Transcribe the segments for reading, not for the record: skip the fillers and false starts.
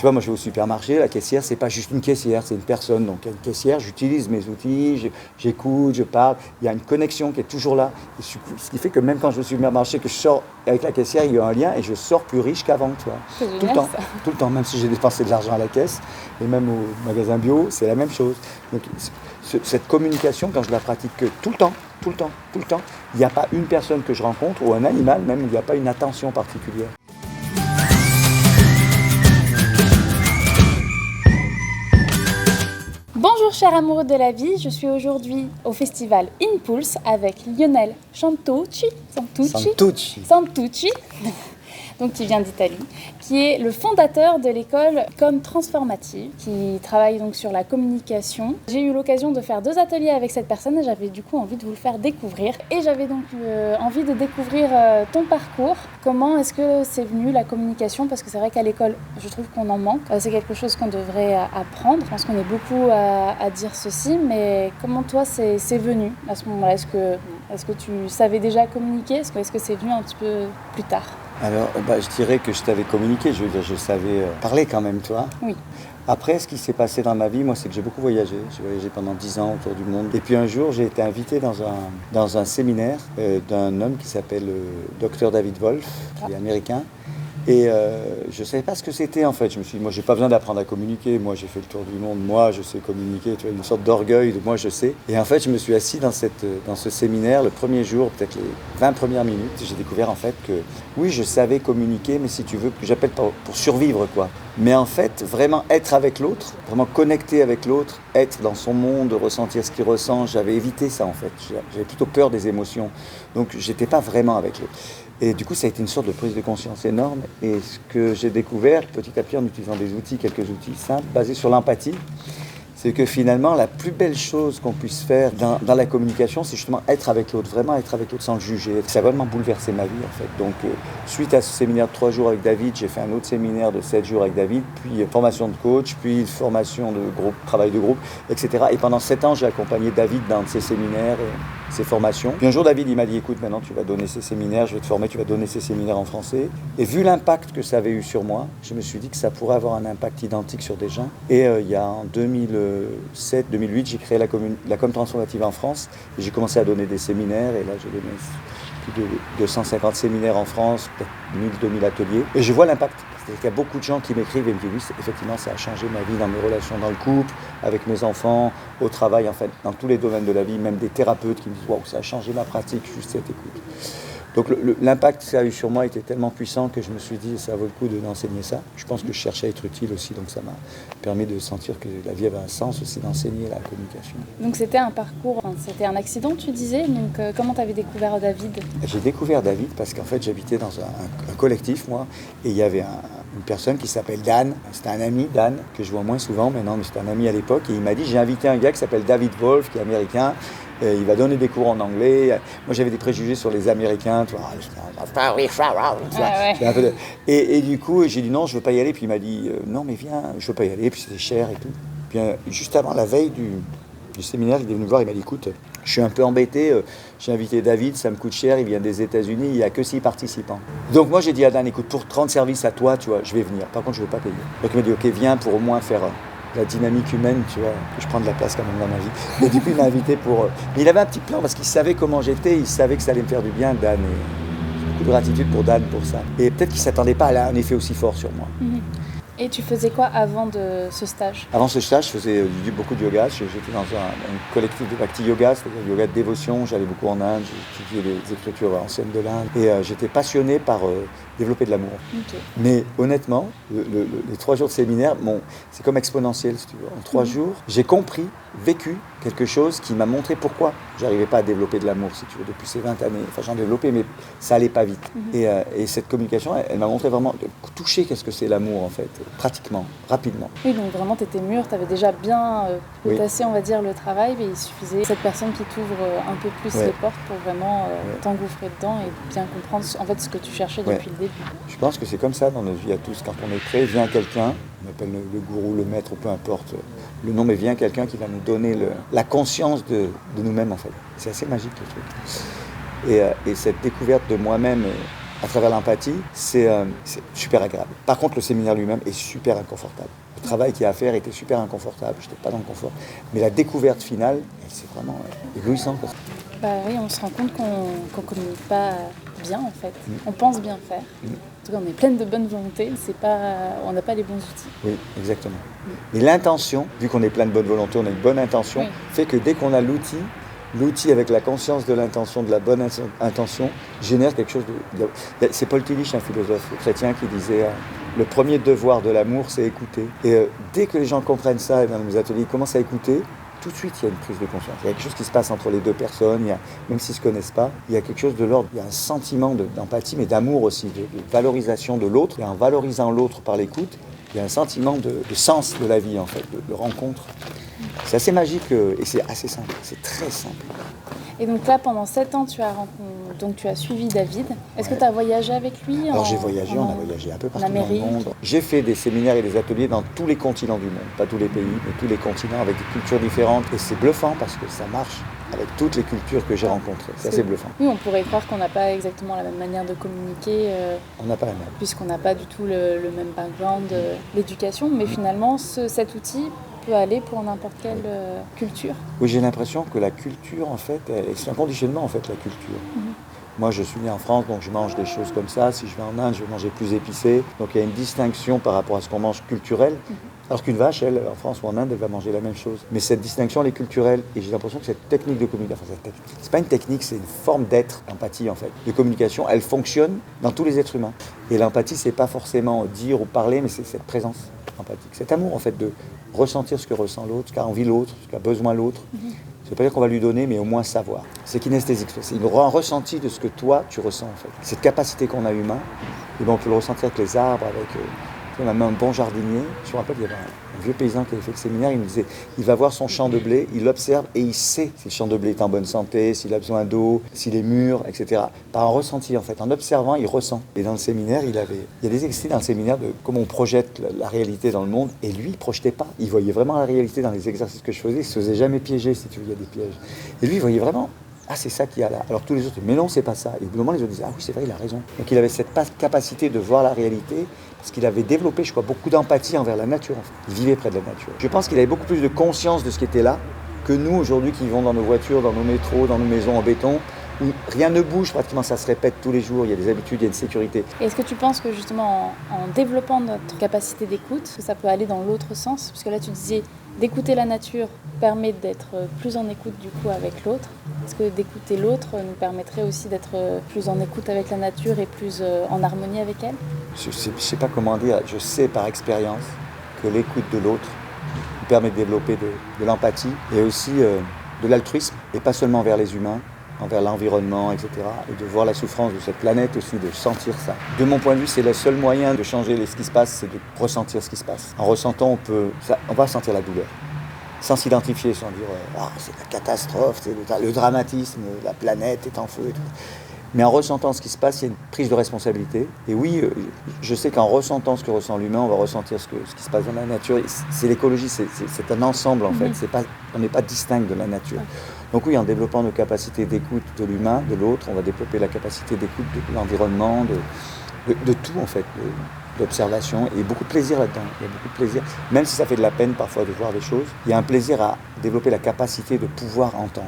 Tu vois, moi je vais au supermarché, la caissière, c'est pas juste une caissière, c'est une personne. Donc il y a une caissière, j'utilise mes outils, j'écoute, je parle. Il y a une connexion qui est toujours là. Et ce qui fait que même quand je vais au supermarché, que je sors avec la caissière, il y a un lien et je sors plus riche qu'avant, tu vois. C'est Tout le génial, temps, ça. tout le temps. Même si j'ai dépensé de l'argent à la caisse et même au magasin bio, c'est la même chose. Donc cette communication, quand je la pratique tout le temps, tout le temps, tout le temps, il n'y a pas une personne que je rencontre ou un animal même où il n'y a pas une attention particulière. Bonjour chers amoureux de la vie, je suis aujourd'hui au festival Impulse avec Lionel Santucci, donc qui vient d'Italie, qui est le fondateur de l'école Com Transformative, qui travaille donc sur la communication. J'ai eu l'occasion de faire 2 ateliers avec cette personne et j'avais du coup envie de vous le faire découvrir. Et j'avais donc envie de découvrir ton parcours. Comment est-ce que c'est venu la communication? Parce que c'est vrai qu'à l'école, je trouve qu'on en manque. C'est quelque chose qu'on devrait apprendre. Je pense qu'on est beaucoup à dire ceci, mais comment toi c'est venu à ce moment-là? Est-ce que tu savais déjà communiquer? Est-ce que c'est venu un petit peu plus tard? Alors, je dirais que je t'avais communiqué, je veux dire, je savais parler quand même, toi. Oui. Après, ce qui s'est passé dans ma vie, moi, c'est que j'ai beaucoup voyagé. J'ai voyagé pendant 10 ans autour du monde. Et puis un jour, j'ai été invité dans un séminaire d'un homme qui s'appelle Dr David Wolf, qui est américain. Et je ne savais pas ce que c'était en fait. Je me suis dit, moi j'ai pas besoin d'apprendre à communiquer, moi j'ai fait le tour du monde, moi je sais communiquer, tu vois, une sorte d'orgueil de moi je sais. Et en fait je me suis assis dans ce séminaire le premier jour, peut-être les 20 premières minutes, j'ai découvert en fait que oui je savais communiquer, mais si tu veux, que j'appelle pour survivre quoi. Mais en fait, vraiment être avec l'autre, vraiment connecter avec l'autre, être dans son monde, ressentir ce qu'il ressent, j'avais évité ça en fait. J'avais plutôt peur des émotions, donc j'étais pas vraiment avec l'autre. Et du coup, ça a été une sorte de prise de conscience énorme. Et ce que j'ai découvert petit à petit en utilisant quelques outils simples, basés sur l'empathie, c'est que finalement, la plus belle chose qu'on puisse faire dans la communication, c'est justement être avec l'autre, vraiment être avec l'autre sans le juger. Ça a vraiment bouleversé ma vie, en fait. Donc, suite à ce séminaire de 3 jours avec David, j'ai fait un autre séminaire de 7 jours avec David, puis formation de coach, puis formation de groupe, travail de groupe, etc. Et pendant 7 ans, j'ai accompagné David dans ses séminaires, ses formations. Puis un jour, David, il m'a dit, écoute, maintenant, tu vas donner ces séminaires, je vais te former, tu vas donner ces séminaires en français. Et vu l'impact que ça avait eu sur moi, je me suis dit que ça pourrait avoir un impact identique sur des gens. Et il y a en 2007-2008, j'ai créé la Com Transformative en France. Et j'ai commencé à donner des séminaires. Et là, j'ai donné plus de 250 séminaires en France, peut-être 1000-2000 ateliers. Et je vois l'impact. C'est-à-dire qu'il y a beaucoup de gens qui m'écrivent et me disent oui, effectivement, ça a changé ma vie dans mes relations dans le couple, avec mes enfants, au travail, en fait, dans tous les domaines de la vie, même des thérapeutes qui me disent waouh, ça a changé ma pratique, juste cette écoute. Donc l'impact que ça a eu sur moi était tellement puissant que je me suis dit ça vaut le coup d'enseigner ça. Je pense que je cherchais à être utile aussi, donc ça m'a permis de sentir que la vie avait un sens aussi d'enseigner la communication. Donc c'était un parcours, c'était un accident tu disais, donc comment tu avais découvert David? J'ai découvert David parce qu'en fait j'habitais dans un collectif moi et il y avait une personne qui s'appelle Dan, c'était un ami Dan que je vois moins souvent maintenant mais c'était un ami à l'époque et il m'a dit j'ai invité un gars qui s'appelle David Wolf qui est américain. Il va donner des cours en anglais. Moi, j'avais des préjugés sur les Américains. Tu vois, et du coup, j'ai dit non, je ne veux pas y aller. Puis il m'a dit non, mais viens, je ne veux pas y aller. Puis c'était cher et tout. Puis juste avant la veille du séminaire, il est venu me voir. Il m'a dit écoute, je suis un peu embêté. J'ai invité David, ça me coûte cher. Il vient des États-Unis. Il n'y a que 6 participants. Donc moi, j'ai dit à Dan écoute, pour te rendre service à toi, tu vois, je vais venir. Par contre, je ne veux pas payer. Donc il m'a dit ok, viens pour au moins faire la dynamique humaine, tu vois, que je prends de la place quand même dans ma vie. Mais du coup, il m'a invité pour... Mais il avait un petit plan parce qu'il savait comment j'étais, il savait que ça allait me faire du bien, Dan. Et j'ai beaucoup de gratitude pour Dan pour ça. Et peut-être qu'il ne s'attendait pas à un effet aussi fort sur moi. Mm-hmm. Et tu faisais quoi avant de ce stage? Avant ce stage, je faisais beaucoup de yoga. J'étais dans un collectif de Bhakti Yoga, c'est-à-dire yoga de dévotion. J'allais beaucoup en Inde, j'ai étudié les écritures anciennes de l'Inde. Et j'étais passionné par développer de l'amour. Okay. Mais honnêtement, les 3 jours de séminaire, c'est comme exponentiel, si tu veux. En 3 jours, j'ai compris, vécu quelque chose qui m'a montré pourquoi j'arrivais pas à développer de l'amour, si tu veux, depuis ces 20 années. Enfin, j'en développais, mais ça allait pas vite. Et cette communication, elle m'a montré vraiment de toucher qu'est-ce que c'est l'amour, en fait, pratiquement, rapidement. Oui, donc vraiment, tu étais mûr, tu avais déjà bien potassé, on va dire, le travail, mais il suffisait cette personne qui t'ouvre un peu plus les portes pour vraiment t'engouffrer dedans et bien comprendre, en fait, ce que tu cherchais depuis le début. Je pense que c'est comme ça dans notre vie à tous. Quand on est prêt, vient quelqu'un, on appelle le gourou, le maître, peu importe le nom, mais vient quelqu'un qui va nous donner la conscience de nous-mêmes, en fait. C'est assez magique, le truc. Et cette découverte de moi-même à travers l'empathie, c'est super agréable. Par contre, le séminaire lui-même est super inconfortable. Le travail qu'il y a à faire était super inconfortable, je n'étais pas dans le confort. Mais la découverte finale, c'est vraiment éblouissant. Bah oui, on se rend compte qu'on communique pas bien en fait. On pense bien faire. En tout cas, on est pleine de bonne volonté, on n'a pas les bons outils. Oui, exactement. Mais l'intention, vu qu'on est plein de bonne volonté, on a une bonne intention, fait que dès qu'on a l'outil avec la conscience de l'intention, de la bonne intention, génère quelque chose de... C'est Paul Tillich, un philosophe chrétien, qui disait le premier devoir de l'amour, c'est écouter. Et dès que les gens comprennent ça, et dans nos ateliers, ils commencent à écouter, tout de suite, il y a une prise de conscience. Il y a quelque chose qui se passe entre les deux personnes, même s'ils ne se connaissent pas, il y a quelque chose de l'ordre, il y a un sentiment d'empathie, mais d'amour aussi, de valorisation de l'autre. Et en valorisant l'autre par l'écoute, il y a un sentiment de sens de la vie, en fait, de rencontre. C'est assez magique et c'est assez simple, c'est très simple. Et donc là, pendant 7 ans, tu as suivi David. Est-ce que tu as voyagé avec lui? Alors j'ai voyagé, on a voyagé un peu partout dans le monde. Amérique. J'ai fait des séminaires et des ateliers dans tous les continents du monde. Pas tous les pays, mais tous les continents avec des cultures différentes. Et c'est bluffant parce que ça marche avec toutes les cultures que j'ai rencontrées. C'est assez bluffant. Oui, on pourrait croire qu'on n'a pas exactement la même manière de communiquer. On n'a pas la même. Puisqu'on n'a pas du tout le même background, l'éducation. Mais finalement, cet outil peut aller pour n'importe quelle culture. Oui, j'ai l'impression que la culture, en fait, c'est un conditionnement, en fait, la culture. Moi, je suis né en France, donc je mange des choses comme ça. Si je vais en Inde, je vais manger plus épicé. Donc, il y a une distinction par rapport à ce qu'on mange culturel. Alors qu'une vache, elle, en France ou en Inde, elle va manger la même chose. Mais cette distinction, elle est culturelle. Et j'ai l'impression que cette technique de communication, c'est pas une technique, c'est une forme d'être, l'empathie, en fait, de communication. Elle fonctionne dans tous les êtres humains. Et l'empathie, c'est pas forcément dire ou parler, mais c'est cette présence empathique. Cet amour, en fait, de ressentir ce que ressent l'autre, ce qu'a envie l'autre, ce qu'a besoin l'autre. Ça ne veut pas dire qu'on va lui donner, mais au moins savoir. C'est kinesthésique, c'est un ressenti de ce que toi, tu ressens en fait. Cette capacité qu'on a humain, et ben on peut le ressentir avec les arbres, avec... on a même un bon jardinier. Je me rappelle, il y avait un vieux paysan qui avait fait le séminaire, il me disait, il va voir son champ de blé, il l'observe et il sait si le champ de blé est en bonne santé, s'il a besoin d'eau, s'il est mûr, etc. Par un ressenti en fait, en observant, il ressent. Et dans le séminaire, il y a des exercices dans le séminaire de comment on projette la réalité dans le monde, et lui, il ne projetait pas. Il voyait vraiment la réalité dans les exercices que je faisais, il ne se faisait jamais piéger, si tu veux, il y a des pièges. Et lui, il voyait vraiment... Ah, c'est ça qu'il y a là. Alors tous les autres, mais non, c'est pas ça. Et au bout d'un moment, les autres disaient, ah oui, c'est vrai, il a raison. Donc il avait cette capacité de voir la réalité, parce qu'il avait développé, je crois, beaucoup d'empathie envers la nature. En fait. Il vivait près de la nature. Je pense qu'il avait beaucoup plus de conscience de ce qui était là que nous, aujourd'hui, qui vivons dans nos voitures, dans nos métros, dans nos maisons en béton, où rien ne bouge, pratiquement ça se répète tous les jours, il y a des habitudes, il y a une sécurité. Et est-ce que tu penses que justement, en développant notre capacité d'écoute, que ça peut aller dans l'autre sens? Parce que là, tu disais, d'écouter la nature permet d'être plus en écoute du coup avec l'autre. Est-ce que d'écouter l'autre nous permettrait aussi d'être plus en écoute avec la nature et plus en harmonie avec elle? Je ne sais pas comment dire, je sais par expérience que l'écoute de l'autre nous permet de développer de l'empathie et aussi de l'altruisme, et pas seulement envers les humains, envers l'environnement, etc. Et de voir la souffrance de cette planète aussi, de sentir ça. De mon point de vue, c'est le seul moyen de changer ce qui se passe, c'est de ressentir ce qui se passe. En ressentant, on va sentir la douleur. Sans s'identifier, sans dire c'est la catastrophe, c'est le dramatisme, la planète est en feu et tout. Mais en ressentant ce qui se passe, il y a une prise de responsabilité. Et oui, je sais qu'en ressentant ce que ressent l'humain, on va ressentir ce qui se passe dans la nature. C'est l'écologie, c'est un ensemble en fait. On n'est pas distinct de la nature. Donc oui, en développant nos capacités d'écoute de l'humain, de l'autre, on va développer la capacité d'écoute de l'environnement, de tout en fait, d'observation, et beaucoup de plaisir là-dedans. Il y a beaucoup de plaisir, même si ça fait de la peine parfois de voir des choses. Il y a un plaisir à développer la capacité de pouvoir entendre.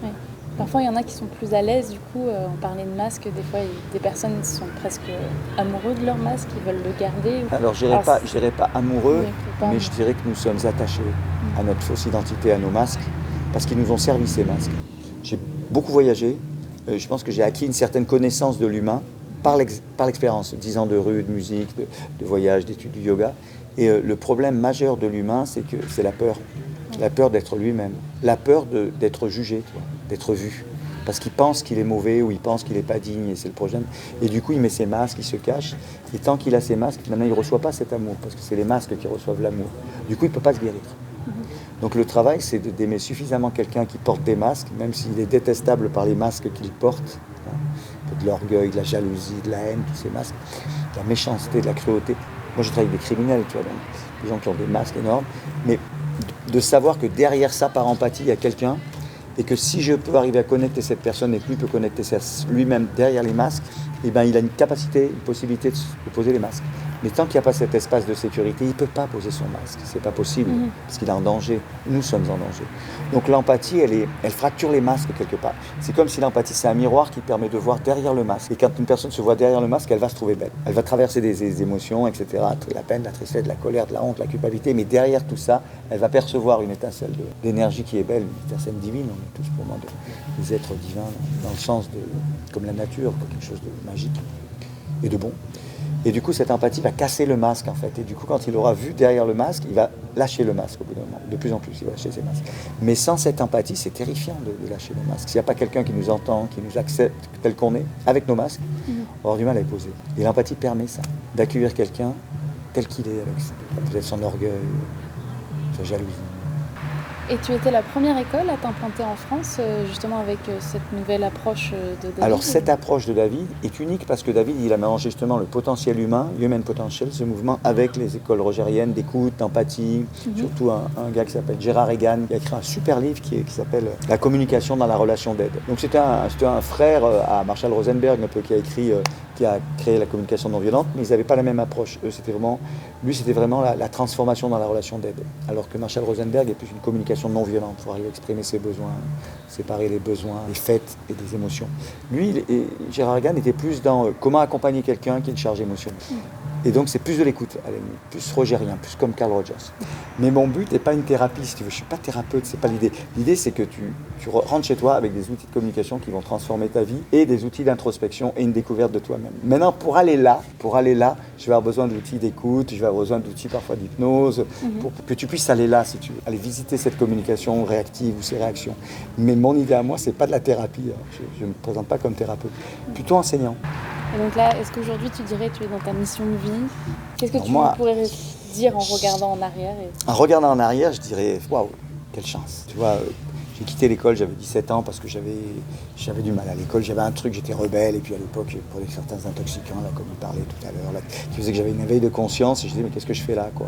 Oui. Parfois, il y en a qui sont plus à l'aise. Du coup, on parlait de masque. Des fois, des personnes sont presque amoureux de leur masque, ils veulent le garder. Alors, je dirais pas amoureux, mais je dirais que nous sommes attachés à notre fausse identité, à nos masques, parce qu'ils nous ont servi ces masques. J'ai beaucoup voyagé. Je pense que j'ai acquis une certaine connaissance de l'humain par l'expérience, 10 ans de rue, de musique, de voyage, d'études du yoga. Et le problème majeur de l'humain, c'est la peur. La peur d'être lui-même. La peur d'être jugé, d'être vu. Parce qu'il pense qu'il est mauvais ou il pense qu'il n'est pas digne, et c'est le problème. Et du coup, il met ses masques, il se cache. Et tant qu'il a ses masques, maintenant, il ne reçoit pas cet amour, parce que c'est les masques qui reçoivent l'amour. Du coup, il ne peut pas se guérir. Donc le travail, c'est d'aimer suffisamment quelqu'un qui porte des masques, même s'il est détestable par les masques qu'il porte. De l'orgueil, de la jalousie, de la haine, tous ces masques, de la méchanceté, de la cruauté. Moi, je travaille avec des criminels, tu vois, donc, des gens qui ont des masques énormes, mais de savoir que derrière ça, par empathie, il y a quelqu'un Et que si je peux arriver à connecter cette personne et que lui peut connecter lui-même derrière les masques, eh ben, il a une capacité, une possibilité de poser les masques. Mais tant qu'il n'y a pas cet espace de sécurité, il ne peut pas poser son masque. C'est pas possible, parce qu'il est en danger. Nous sommes en danger. Donc l'empathie, elle fracture les masques quelque part. C'est comme si l'empathie, c'est un miroir qui permet de voir derrière le masque. Et quand une personne se voit derrière le masque, elle va se trouver belle. Elle va traverser des émotions, etc. La peine, la tristesse, la colère, de la honte, la culpabilité. Mais derrière tout ça, elle va percevoir une étincelle d'énergie qui est belle, une étincelle divine. On est tous pour moi des êtres divins, dans le sens comme la nature, quelque chose de magique et de bon. Et du coup, cette empathie va casser le masque, en fait. Et du coup, quand il aura vu derrière le masque, il va lâcher le masque au bout d'un moment. De plus en plus, il va lâcher ses masques. Mais sans cette empathie, c'est terrifiant de lâcher le masque. S'il n'y a pas quelqu'un qui nous entend, qui nous accepte tel qu'on est, avec nos masques, on va avoir du mal à les poser. Et l'empathie permet ça, d'accueillir quelqu'un tel qu'il est, avec peut-être son orgueil, sa jalousie. Et tu étais la première école à t'implanter en France, justement avec cette nouvelle approche de David. Alors cette approche de David est unique parce que David, il a mélangé justement le potentiel humain, human potential, ce mouvement, avec les écoles rogériennes d'écoute, d'empathie. Surtout un gars qui s'appelle Gérard Egan, qui a écrit un super livre qui s'appelle La communication dans la relation d'aide. Donc c'était un frère à Marshall Rosenberg, un peu, qui a créé la communication non violente, mais ils n'avaient pas la même approche. C'était vraiment la transformation dans la relation d'aide. Alors que Marshall Rosenberg est plus une communication non violente, pour arriver à exprimer ses besoins, séparer les besoins, les faits et des émotions. Lui, Gérard Egan était plus dans comment accompagner quelqu'un qui a une charge émotionnelle. Et donc c'est plus de l'écoute, à la limite, plus rogérien, plus comme Carl Rogers. Mais mon but n'est pas une thérapie, si tu veux. Je ne suis pas thérapeute, c'est pas l'idée. L'idée, c'est que tu rentres chez toi avec des outils de communication qui vont transformer ta vie et des outils d'introspection et une découverte de toi-même. Maintenant, pour aller là, je vais avoir besoin d'outils d'écoute, je vais avoir besoin d'outils parfois d'hypnose, pour que tu puisses aller là, si tu veux, aller visiter cette communication réactive ou ces réactions. Mais mon idée à moi, c'est pas de la thérapie. Je ne me présente pas comme thérapeute, plutôt enseignant. Et donc là, est-ce qu'aujourd'hui tu dirais que tu es dans ta mission de vie? Qu'est-ce que tu pourrais dire en regardant en arrière En regardant en arrière, je dirais waouh, quelle chance. Tu vois, j'ai quitté l'école, j'avais 17 ans parce que j'avais du mal à l'école. J'avais un truc, j'étais rebelle. Et puis à l'époque, je prenais certains intoxicants, là, comme il parlait tout à l'heure, là, qui faisait que j'avais une éveil de conscience. Et je disais, mais qu'est-ce que je fais là, quoi?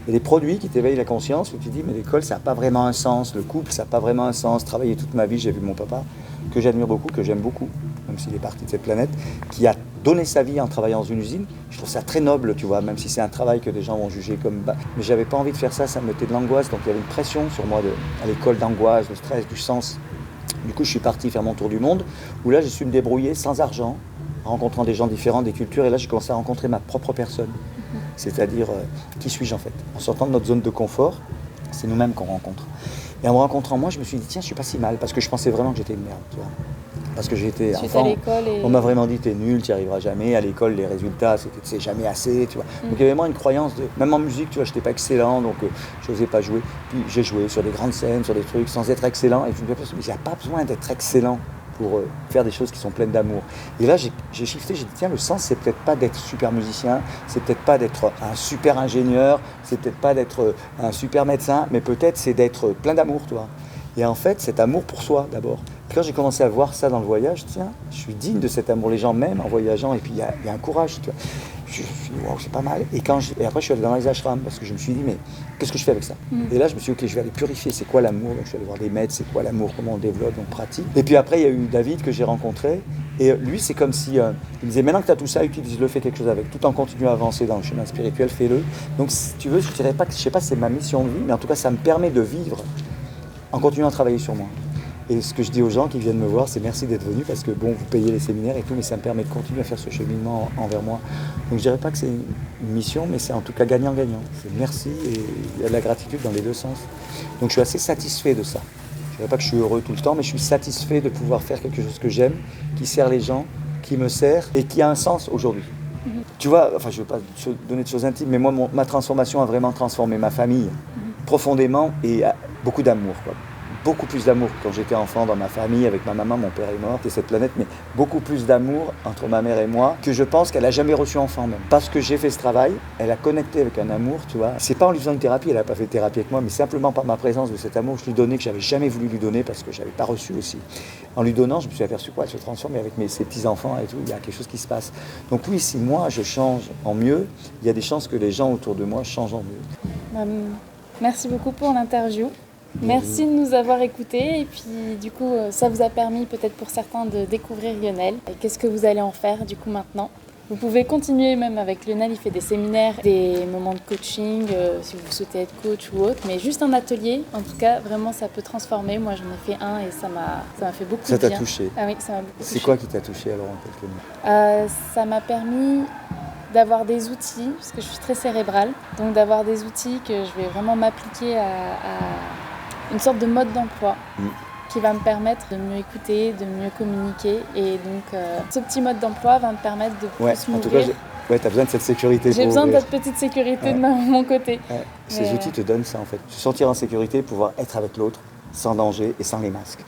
Il y a des produits qui t'éveillent la conscience où tu dis, mais l'école, ça n'a pas vraiment un sens. Le couple, ça n'a pas vraiment un sens. Travailler toute ma vie, j'ai vu mon papa, que j'admire beaucoup, que j'aime beaucoup, même s'il est parti de cette planète, qui a donné sa vie en travaillant dans une usine. Je trouve ça très noble, tu vois, même si c'est un travail que des gens vont juger comme bas. Mais j'avais pas envie de faire ça, ça me mettait de l'angoisse. Donc il y avait une pression sur moi à l'école d'angoisse, de stress, du sens. Du coup, je suis parti faire mon tour du monde, où là, j'ai su me débrouiller sans argent, en rencontrant des gens différents, des cultures. Et là, j'ai commencé à rencontrer ma propre personne. C'est-à-dire, qui suis-je en fait? En sortant de notre zone de confort, c'est nous-mêmes qu'on rencontre. Et en me rencontrant moi, je me suis dit, tiens, je suis pas si mal, parce que je pensais vraiment que j'étais une merde, tu vois. Parce que j'étais enfant, on m'a vraiment dit, t'es nul, t'y arriveras jamais. À l'école, les résultats, c'est jamais assez, tu vois. Donc il y avait vraiment une croyance, même en musique, tu vois, j'étais pas excellent, donc je n'osais pas jouer. Puis j'ai joué sur des grandes scènes, sur des trucs, sans être excellent. Et je me suis dit, mais il n'y a pas besoin d'être excellent pour faire des choses qui sont pleines d'amour. Et là, j'ai shifté, j'ai dit, tiens, le sens, c'est peut-être pas d'être super musicien, c'est peut-être pas d'être un super ingénieur, c'est peut-être pas d'être un super médecin, mais peut-être c'est d'être plein d'amour, tu vois. Et en fait, cet amour pour soi, d'abord. Quand j'ai commencé à voir ça dans le voyage, tiens, je suis digne de cet amour. Les gens m'aiment en voyageant, et puis il y a un courage, tu vois. Je me suis dit, waouh, c'est pas mal. Et après, je suis allé dans les ashrams, parce que je me suis dit, mais qu'est-ce que je fais avec ça? Et là, je me suis dit, ok, je vais aller purifier. C'est quoi l'amour? Donc, je suis allé voir des maîtres, c'est quoi l'amour, comment on développe, on pratique. Et puis après, il y a eu David que j'ai rencontré. Et lui, c'est comme si, il me disait, maintenant que tu as tout ça, utilise-le, fais quelque chose avec. Tout en continuant à avancer dans le chemin spirituel, fais-le. Donc, si tu veux, je dirais pas que, je sais pas si c'est ma mission de vie, mais en tout cas, ça me permet de vivre en continuant à travailler sur moi. Et ce que je dis aux gens qui viennent me voir, c'est merci d'être venus parce que bon, vous payez les séminaires et tout, mais ça me permet de continuer à faire ce cheminement envers moi. Donc je dirais pas que c'est une mission, mais c'est en tout cas gagnant-gagnant. C'est merci et il y a de la gratitude dans les deux sens. Donc je suis assez satisfait de ça. Je dirais pas que je suis heureux tout le temps, mais je suis satisfait de pouvoir faire quelque chose que j'aime, qui sert les gens, qui me sert et qui a un sens aujourd'hui. Tu vois, enfin je ne veux pas te donner de choses intimes, mais moi, ma transformation a vraiment transformé ma famille profondément et beaucoup d'amour, quoi. Beaucoup plus d'amour que quand j'étais enfant dans ma famille, avec ma maman, mon père est mort, et cette planète, mais beaucoup plus d'amour entre ma mère et moi, que je pense qu'elle n'a jamais reçu enfant même. Parce que j'ai fait ce travail, elle a connecté avec un amour, tu vois. C'est pas en lui faisant une thérapie, elle n'a pas fait de thérapie avec moi, mais simplement par ma présence de cet amour que je lui donnais, que j'avais jamais voulu lui donner parce que je n'avais pas reçu aussi. En lui donnant, je me suis aperçu quoi, elle se transforme, et avec ses petits-enfants et tout, il y a quelque chose qui se passe. Donc oui, si moi je change en mieux, il y a des chances que les gens autour de moi changent en mieux. Merci beaucoup pour l'interview. Merci de nous avoir écoutés et puis du coup ça vous a permis peut-être pour certains de découvrir Lionel. Et qu'est-ce que vous allez en faire du coup maintenant? Vous pouvez continuer même avec Lionel, il fait des séminaires, des moments de coaching si vous souhaitez être coach ou autre, mais juste un atelier, en tout cas vraiment ça peut transformer. Moi j'en ai fait un et ça m'a fait beaucoup de bien. Ça t'a touché? Ah oui, ça m'a beaucoup touché. C'est quoi qui t'a touché alors en quelques mots? Ça m'a permis d'avoir des outils, parce que je suis très cérébrale, donc d'avoir des outils que je vais vraiment m'appliquer à une sorte de mode d'emploi qui va me permettre de mieux écouter, de mieux communiquer. Et donc, ce petit mode d'emploi va me permettre de plus m'ouvrir. En tout cas, tu as besoin de cette sécurité. J'ai besoin de cette petite sécurité de mon côté. Ouais. Ces outils te donnent ça en fait. Se sentir en sécurité, pouvoir être avec l'autre, sans danger et sans les masques.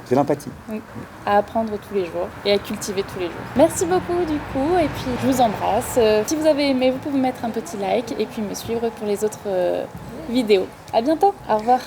C'est l'empathie. Oui. À apprendre tous les jours et à cultiver tous les jours. Merci beaucoup du coup et puis je vous embrasse. Si vous avez aimé, vous pouvez mettre un petit like et puis me suivre pour les autres vidéos. À bientôt. Au revoir.